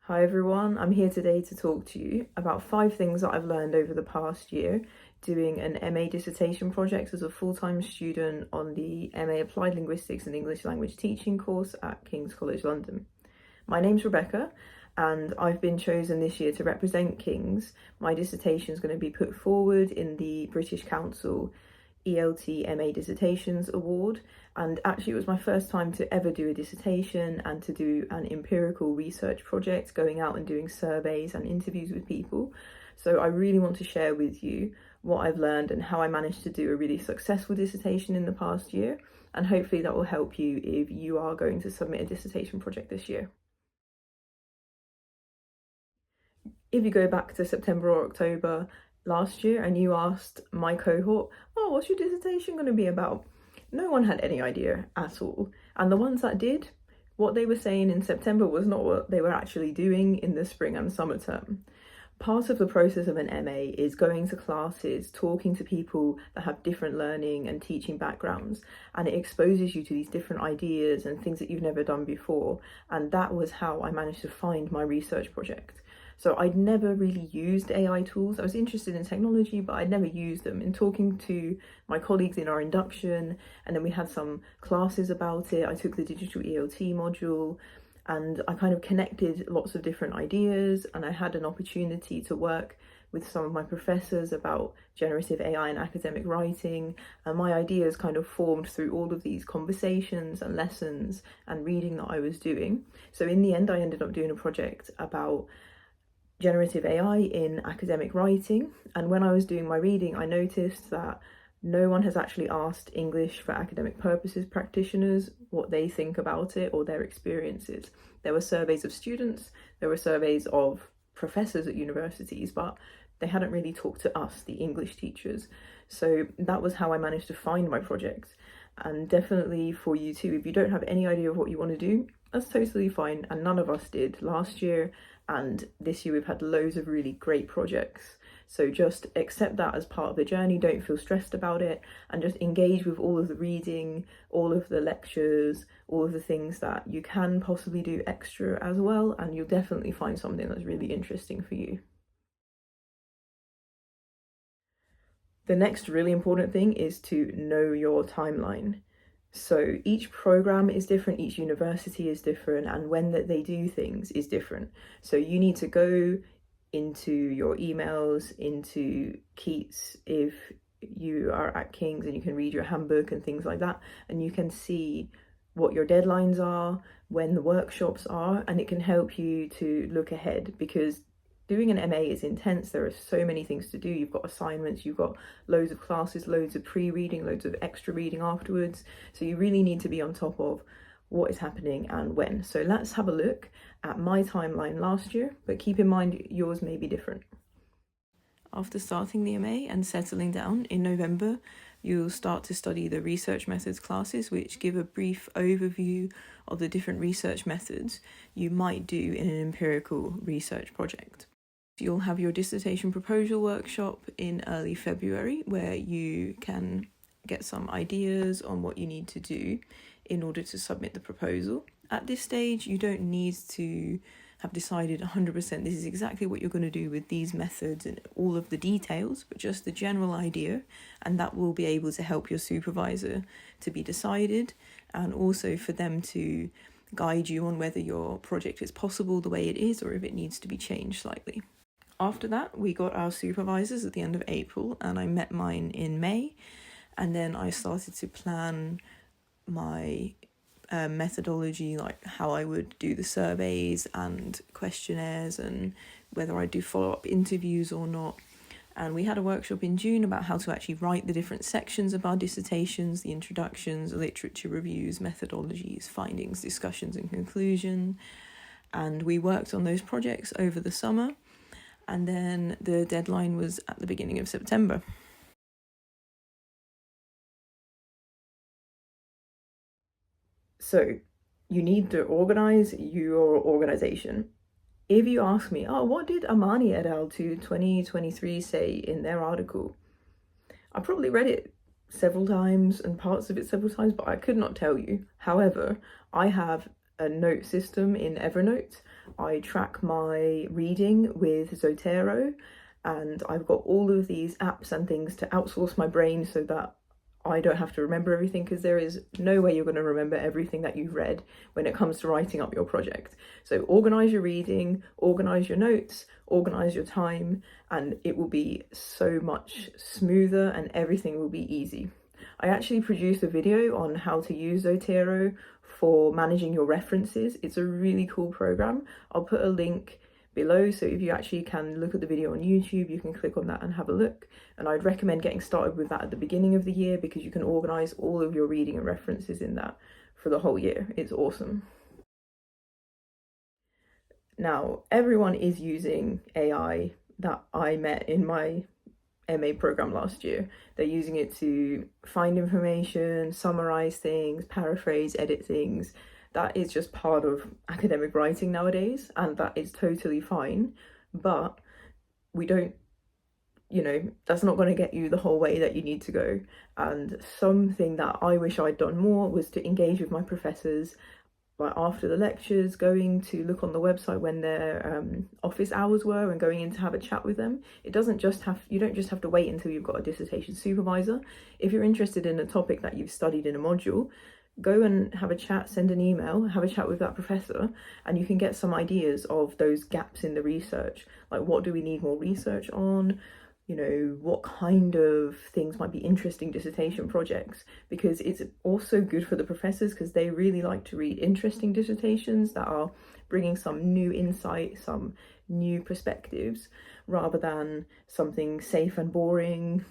Hi everyone, I'm here today to talk to you about 5 things that I've learned over the past year doing an MA dissertation project as a full-time student on the MA Applied Linguistics and English Language Teaching course at King's College London. My name's Rebecca and I've been chosen this year to represent King's. My dissertation is going to be put forward in the British Council ELT MA Dissertations Award, and actually it was my first time to ever do a dissertation and to do an empirical research project, going out and doing surveys and interviews with people. So I really want to share with you what I've learned and how I managed to do a really successful dissertation in the past year, and hopefully that will help you if you are going to submit a dissertation project this year. If you go back to September or October last year and you asked my cohort, oh, what's your dissertation going to be about? No one had any idea at all. And the ones that did, what they were saying in September was not what they were actually doing in the spring and summer term. Part of the process of an MA is going to classes, talking to people that have different learning and teaching backgrounds, and it exposes you to these different ideas and things that you've never done before. And that was how I managed to find my research project. So I'd never really used AI tools. I was interested in technology, but I'd never used them. In talking to my colleagues in our induction, and then we had some classes about it. I took the digital ELT module, and I kind of connected lots of different ideas, and I had an opportunity to work with some of my professors about generative AI and academic writing, and my ideas kind of formed through all of these conversations and lessons and reading that I was doing. So in the end, I ended up doing a project about generative AI in academic writing, and when I was doing my reading I noticed that no one has actually asked English for academic purposes practitioners what they think about it or their experiences. There were surveys of students, there were surveys of professors at universities, but they hadn't really talked to us, the English teachers. So that was how I managed to find my project. And definitely for you too, if you don't have any idea of what you want to do, that's totally fine, and none of us did last year, and this year we've had loads of really great projects. So just accept that as part of the journey, don't feel stressed about it, and just engage with all of the reading, all of the lectures, all of the things that you can possibly do extra as well, and you'll definitely find something that's really interesting for you. The next really important thing is to know your timeline. So each program is different, each university is different, and when that they do things is different. So you need to go into your emails, into Keats if you are at King's, and you can read your handbook and things like that, and you can see what your deadlines are, when the workshops are, and it can help you to look ahead, because doing an MA is intense. There are so many things to do. You've got assignments, you've got loads of classes, loads of pre-reading, loads of extra reading afterwards. So you really need to be on top of what is happening and when. So let's have a look at my timeline last year, but keep in mind yours may be different. After starting the MA and settling down in November, you'll start to study the research methods classes, which give a brief overview of the different research methods you might do in an empirical research project. You'll have your dissertation proposal workshop in early February, where you can get some ideas on what you need to do in order to submit the proposal. At this stage, you don't need to have decided 100% this is exactly what you're going to do with these methods and all of the details, but just the general idea, and that will be able to help your supervisor to be decided, and also for them to guide you on whether your project is possible the way it is or if it needs to be changed slightly. After that, we got our supervisors at the end of April, and I met mine in May, and then I started to plan my methodology, like how I would do the surveys and questionnaires and whether I'd do follow-up interviews or not. And we had a workshop in June about how to actually write the different sections of our dissertations, the introductions, literature reviews, methodologies, findings, discussions and conclusion. And we worked on those projects over the summer, and then the deadline was at the beginning of September. So you need to organize your organization. If you ask me, oh, what did Amani et al. 2023 say in their article? I probably read it several times and parts of it several times, but I could not tell you. However, I have a note system in Evernote I track my reading with Zotero, and I've got all of these apps and things to outsource my brain so that I don't have to remember everything, because there is no way you're going to remember everything that you've read when it comes to writing up your project. So organize your reading, organize your notes, organize your time, and it will be so much smoother and everything will be easy. I actually produced a video on how to use Zotero for managing your references. It's a really cool program. I'll put a link below, so if you actually can look at the video on YouTube, you can click on that and have a look. And I'd recommend getting started with that at the beginning of the year, because you can organize all of your reading and references in that for the whole year. It's awesome. Now, everyone is using AI that I met in my MA program last year. They're using it to find information, summarize things, paraphrase, edit things. That is just part of academic writing nowadays, and that is totally fine. But we don't, that's not going to get you the whole way that you need to go. And something that I wish I'd done more was to engage with my professors, like after the lectures, going to look on the website when their office hours were and going in to have a chat with them. You don't just have to wait until you've got a dissertation supervisor. If you're interested in a topic that you've studied in a module, go and have a chat, send an email, have a chat with that professor, and you can get some ideas of those gaps in the research. Like, what do we need more research on? What kind of things might be interesting dissertation projects, because it's also good for the professors, because they really like to read interesting dissertations that are bringing some new insight, some new perspectives, rather than something safe and boring,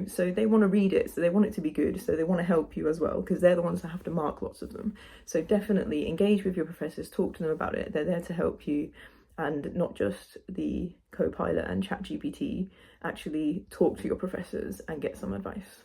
so they want to read it, so they want it to be good, so they want to help you as well, because they're the ones that have to mark lots of them. So definitely engage with your professors, talk to them about it. They're there to help you, and not just the Copilot and ChatGPT. Actually talk to your professors and get some advice.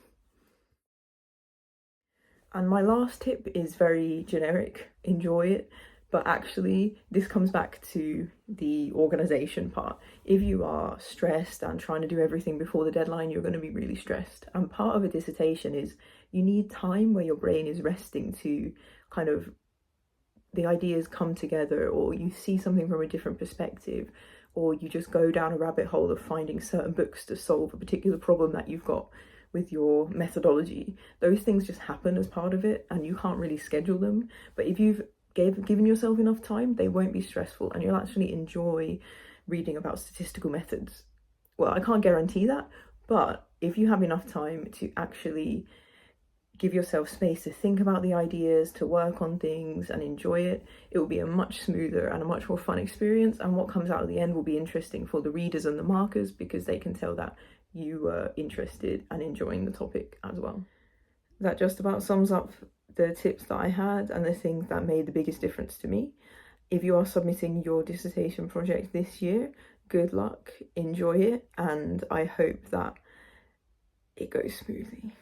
And my last tip is very generic: enjoy it. But actually, this comes back to the organisation part. If you are stressed and trying to do everything before the deadline, you're going to be really stressed. And part of a dissertation is you need time where your brain is resting to kind of, the ideas come together, or you see something from a different perspective, or you just go down a rabbit hole of finding certain books to solve a particular problem that you've got with your methodology. Those things just happen as part of it, and you can't really schedule them. But if you've given yourself enough time, they won't be stressful, and you'll actually enjoy reading about statistical methods. Well, I can't guarantee that, but if you have enough time to actually give yourself space to think about the ideas, to work on things and enjoy it, it will be a much smoother and a much more fun experience. And what comes out at the end will be interesting for the readers and the markers, because they can tell that you were interested and enjoying the topic as well. That just about sums up the tips that I had and the things that made the biggest difference to me. If you are submitting your dissertation project this year, good luck, enjoy it, and I hope that it goes smoothly.